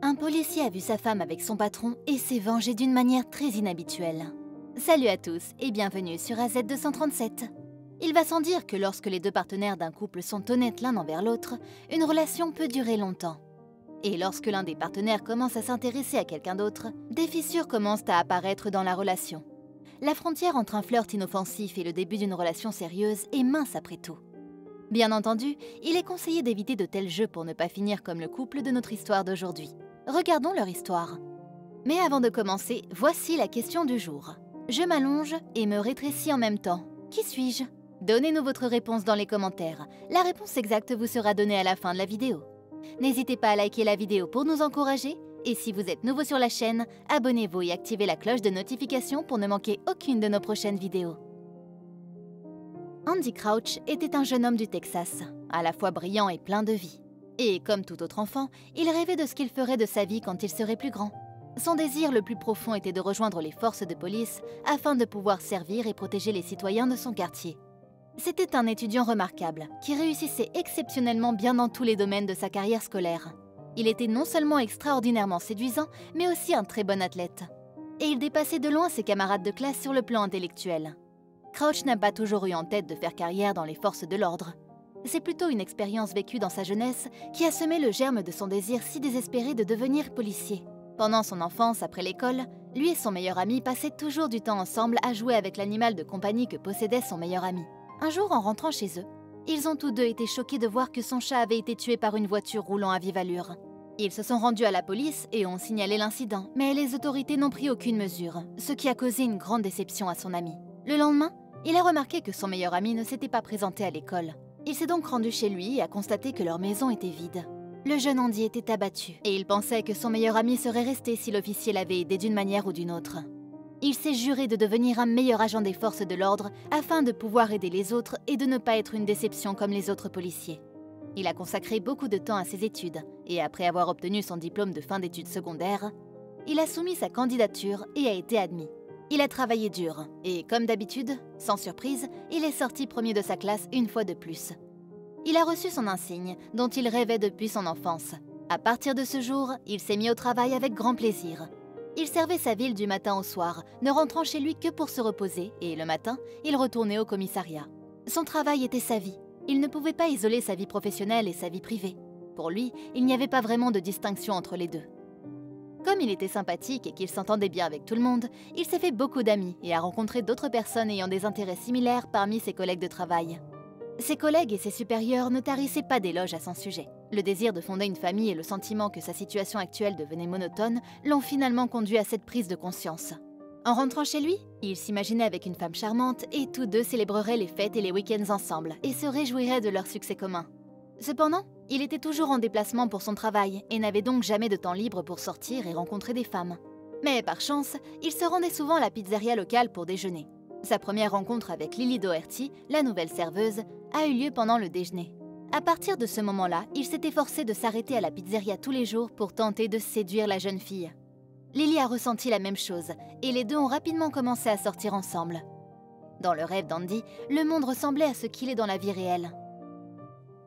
un policier a vu sa femme avec son patron et s'est vengé d'une manière très inhabituelle. Salut à tous et bienvenue sur AZ237. Il va sans dire que lorsque les deux partenaires d'un couple sont honnêtes l'un envers l'autre, une relation peut durer longtemps. Et lorsque l'un des partenaires commence à s'intéresser à quelqu'un d'autre, des fissures commencent à apparaître dans la relation. La frontière entre un flirt inoffensif et le début d'une relation sérieuse est mince après tout. Bien entendu, il est conseillé d'éviter de tels jeux pour ne pas finir comme le couple de notre histoire d'aujourd'hui. Regardons leur histoire. Mais avant de commencer, voici la question du jour. Je m'allonge et me rétrécis en même temps. Qui suis-je? Donnez-nous votre réponse dans les commentaires. La réponse exacte vous sera donnée à la fin de la vidéo. N'hésitez pas à liker la vidéo pour nous encourager. Et si vous êtes nouveau sur la chaîne, abonnez-vous et activez la cloche de notification pour ne manquer aucune de nos prochaines vidéos. Andy Crouch était un jeune homme du Texas, à la fois brillant et plein de vie. Et comme tout autre enfant, il rêvait de ce qu'il ferait de sa vie quand il serait plus grand. Son désir le plus profond était de rejoindre les forces de police afin de pouvoir servir et protéger les citoyens de son quartier. C'était un étudiant remarquable, qui réussissait exceptionnellement bien dans tous les domaines de sa carrière scolaire. Il était non seulement extraordinairement séduisant, mais aussi un très bon athlète. Et il dépassait de loin ses camarades de classe sur le plan intellectuel. Crouch n'a pas toujours eu en tête de faire carrière dans les forces de l'ordre. C'est plutôt une expérience vécue dans sa jeunesse qui a semé le germe de son désir si désespéré de devenir policier. Pendant son enfance, après l'école, lui et son meilleur ami passaient toujours du temps ensemble à jouer avec l'animal de compagnie que possédait son meilleur ami. Un jour, en rentrant chez eux, ils ont tous deux été choqués de voir que son chat avait été tué par une voiture roulant à vive allure. Ils se sont rendus à la police et ont signalé l'incident, mais les autorités n'ont pris aucune mesure, ce qui a causé une grande déception à son ami. Le lendemain, il a remarqué que son meilleur ami ne s'était pas présenté à l'école. Il s'est donc rendu chez lui et a constaté que leur maison était vide. Le jeune Andy était abattu et il pensait que son meilleur ami serait resté si l'officier l'avait aidé d'une manière ou d'une autre. Il s'est juré de devenir un meilleur agent des forces de l'ordre afin de pouvoir aider les autres et de ne pas être une déception comme les autres policiers. Il a consacré beaucoup de temps à ses études et après avoir obtenu son diplôme de fin d'études secondaires, il a soumis sa candidature et a été admis. Il a travaillé dur et, comme d'habitude, sans surprise, il est sorti premier de sa classe une fois de plus. Il a reçu son insigne, dont il rêvait depuis son enfance. À partir de ce jour, il s'est mis au travail avec grand plaisir. Il servait sa ville du matin au soir, ne rentrant chez lui que pour se reposer, et le matin, il retournait au commissariat. Son travail était sa vie. Il ne pouvait pas isoler sa vie professionnelle et sa vie privée. Pour lui, il n'y avait pas vraiment de distinction entre les deux. Comme il était sympathique et qu'il s'entendait bien avec tout le monde, il s'est fait beaucoup d'amis et a rencontré d'autres personnes ayant des intérêts similaires parmi ses collègues de travail. Ses collègues et ses supérieurs ne tarissaient pas d'éloges à son sujet. Le désir de fonder une famille et le sentiment que sa situation actuelle devenait monotone l'ont finalement conduit à cette prise de conscience. En rentrant chez lui, il s'imaginait avec une femme charmante et tous deux célébreraient les fêtes et les week-ends ensemble et se réjouiraient de leur succès commun. Cependant, il était toujours en déplacement pour son travail et n'avait donc jamais de temps libre pour sortir et rencontrer des femmes. Mais par chance, il se rendait souvent à la pizzeria locale pour déjeuner. Sa première rencontre avec Lily Doherty, la nouvelle serveuse, a eu lieu pendant le déjeuner. À partir de ce moment-là, il s'est efforcé de s'arrêter à la pizzeria tous les jours pour tenter de séduire la jeune fille. Lily a ressenti la même chose et les deux ont rapidement commencé à sortir ensemble. Dans le rêve d'Andy, le monde ressemblait à ce qu'il est dans la vie réelle.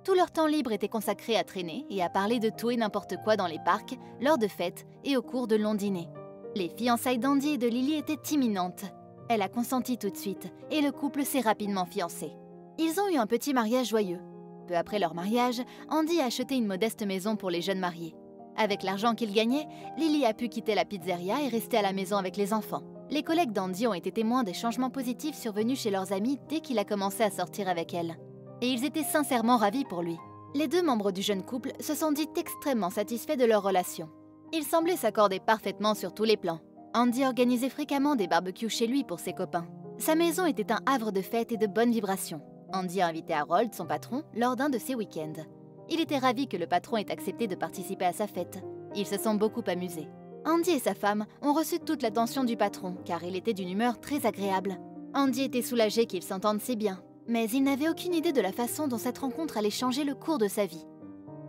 Tout leur temps libre était consacré à traîner et à parler de tout et n'importe quoi dans les parcs, lors de fêtes et au cours de longs dîners. Les fiançailles d'Andy et de Lily étaient imminentes. Elle a consenti tout de suite et le couple s'est rapidement fiancé. Ils ont eu un petit mariage joyeux. Peu après leur mariage, Andy a acheté une modeste maison pour les jeunes mariés. Avec l'argent qu'il gagnait, Lily a pu quitter la pizzeria et rester à la maison avec les enfants. Les collègues d'Andy ont été témoins des changements positifs survenus chez leurs amis dès qu'il a commencé à sortir avec elle. Et ils étaient sincèrement ravis pour lui. Les deux membres du jeune couple se sont dit extrêmement satisfaits de leur relation. Ils semblaient s'accorder parfaitement sur tous les plans. Andy organisait fréquemment des barbecues chez lui pour ses copains. Sa maison était un havre de fêtes et de bonnes vibrations. Andy a invité Harold, son patron, lors d'un de ses week-ends. Il était ravi que le patron ait accepté de participer à sa fête. Ils se sont beaucoup amusés. Andy et sa femme ont reçu toute l'attention du patron, car il était d'une humeur très agréable. Andy était soulagé qu'ils s'entendent si bien, mais il n'avait aucune idée de la façon dont cette rencontre allait changer le cours de sa vie.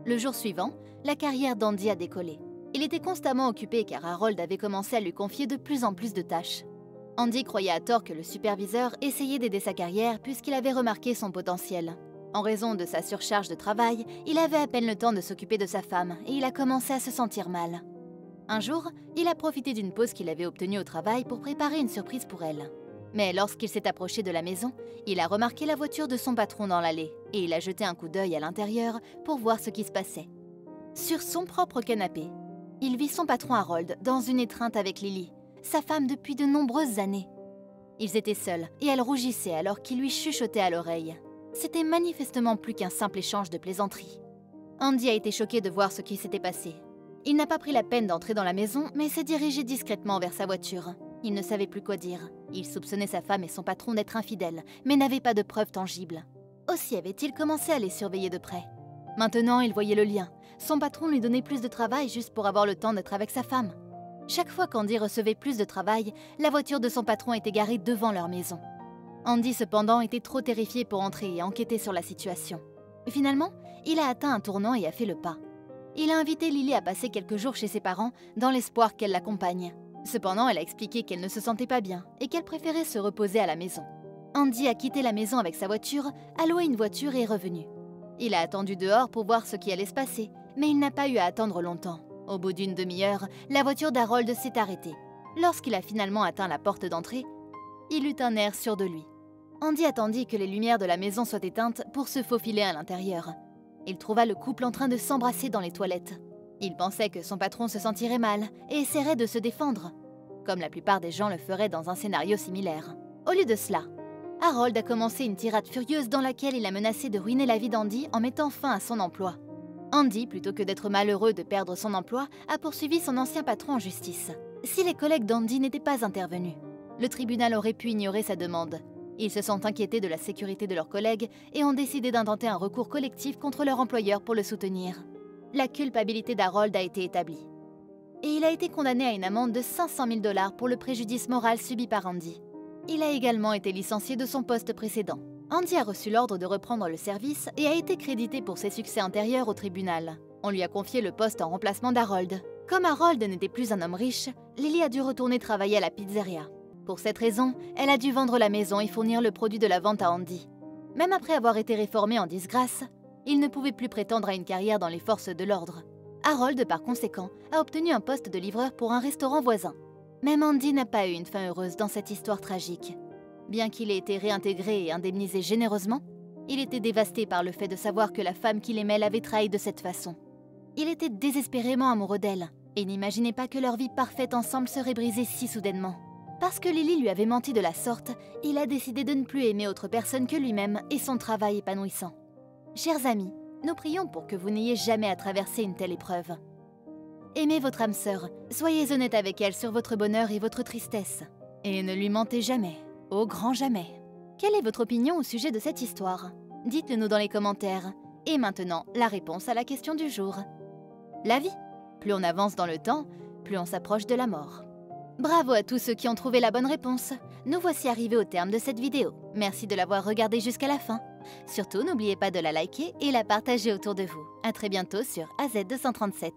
Le jour suivant, la carrière d'Andy a décollé. Il était constamment occupé car Harold avait commencé à lui confier de plus en plus de tâches. Andy croyait à tort que le superviseur essayait d'aider sa carrière puisqu'il avait remarqué son potentiel. En raison de sa surcharge de travail, il avait à peine le temps de s'occuper de sa femme et il a commencé à se sentir mal. Un jour, il a profité d'une pause qu'il avait obtenue au travail pour préparer une surprise pour elle. Mais lorsqu'il s'est approché de la maison, il a remarqué la voiture de son patron dans l'allée et il a jeté un coup d'œil à l'intérieur pour voir ce qui se passait. Sur son propre canapé, il vit son patron Harold dans une étreinte avec Lily, sa femme depuis de nombreuses années. Ils étaient seuls et elle rougissait alors qu'il lui chuchotait à l'oreille. C'était manifestement plus qu'un simple échange de plaisanteries. Andy a été choqué de voir ce qui s'était passé. Il n'a pas pris la peine d'entrer dans la maison, mais s'est dirigé discrètement vers sa voiture. Il ne savait plus quoi dire. Il soupçonnait sa femme et son patron d'être infidèles, mais n'avait pas de preuves tangibles. Aussi avait-il commencé à les surveiller de près. Maintenant, il voyait le lien. Son patron lui donnait plus de travail juste pour avoir le temps d'être avec sa femme. Chaque fois qu'Andy recevait plus de travail, la voiture de son patron était garée devant leur maison. Andy, cependant, était trop terrifié pour entrer et enquêter sur la situation. Finalement, il a atteint un tournant et a fait le pas. Il a invité Lily à passer quelques jours chez ses parents dans l'espoir qu'elle l'accompagne. Cependant, elle a expliqué qu'elle ne se sentait pas bien et qu'elle préférait se reposer à la maison. Andy a quitté la maison avec sa voiture, a loué une voiture et est revenu. Il a attendu dehors pour voir ce qui allait se passer, mais il n'a pas eu à attendre longtemps. Au bout d'une demi-heure, la voiture d'Harold s'est arrêtée. Lorsqu'il a finalement atteint la porte d'entrée, il eut un air sûr de lui. Andy attendit que les lumières de la maison soient éteintes pour se faufiler à l'intérieur. Il trouva le couple en train de s'embrasser dans les toilettes. Il pensait que son patron se sentirait mal et essaierait de se défendre, comme la plupart des gens le feraient dans un scénario similaire. Au lieu de cela, Harold a commencé une tirade furieuse dans laquelle il a menacé de ruiner la vie d'Andy en mettant fin à son emploi. Andy, plutôt que d'être malheureux de perdre son emploi, a poursuivi son ancien patron en justice. Si les collègues d'Andy n'étaient pas intervenus, le tribunal aurait pu ignorer sa demande. Ils se sont inquiétés de la sécurité de leurs collègues et ont décidé d'intenter un recours collectif contre leur employeur pour le soutenir. La culpabilité d'Harold a été établie. Et il a été condamné à une amende de 500 000 $ pour le préjudice moral subi par Andy. Il a également été licencié de son poste précédent. Andy a reçu l'ordre de reprendre le service et a été crédité pour ses succès antérieurs au tribunal. On lui a confié le poste en remplacement d'Harold. Comme Harold n'était plus un homme riche, Lily a dû retourner travailler à la pizzeria. Pour cette raison, elle a dû vendre la maison et fournir le produit de la vente à Andy. Même après avoir été réformé en disgrâce, il ne pouvait plus prétendre à une carrière dans les forces de l'ordre. Harold, par conséquent, a obtenu un poste de livreur pour un restaurant voisin. Même Andy n'a pas eu une fin heureuse dans cette histoire tragique. Bien qu'il ait été réintégré et indemnisé généreusement, il était dévasté par le fait de savoir que la femme qu'il aimait l'avait trahi de cette façon. Il était désespérément amoureux d'elle et n'imaginait pas que leur vie parfaite ensemble serait brisée si soudainement. Parce que Lily lui avait menti de la sorte, il a décidé de ne plus aimer autre personne que lui-même et son travail épanouissant. Chers amis, nous prions pour que vous n'ayez jamais à traverser une telle épreuve. Aimez votre âme sœur, soyez honnête avec elle sur votre bonheur et votre tristesse. Et ne lui mentez jamais, au grand jamais. Quelle est votre opinion au sujet de cette histoire? Dites-le nous dans les commentaires. Et maintenant, la réponse à la question du jour. La vie. Plus on avance dans le temps, plus on s'approche de la mort. Bravo à tous ceux qui ont trouvé la bonne réponse. Nous voici arrivés au terme de cette vidéo. Merci de l'avoir regardée jusqu'à la fin. Surtout, n'oubliez pas de la liker et la partager autour de vous. À très bientôt sur AZ237.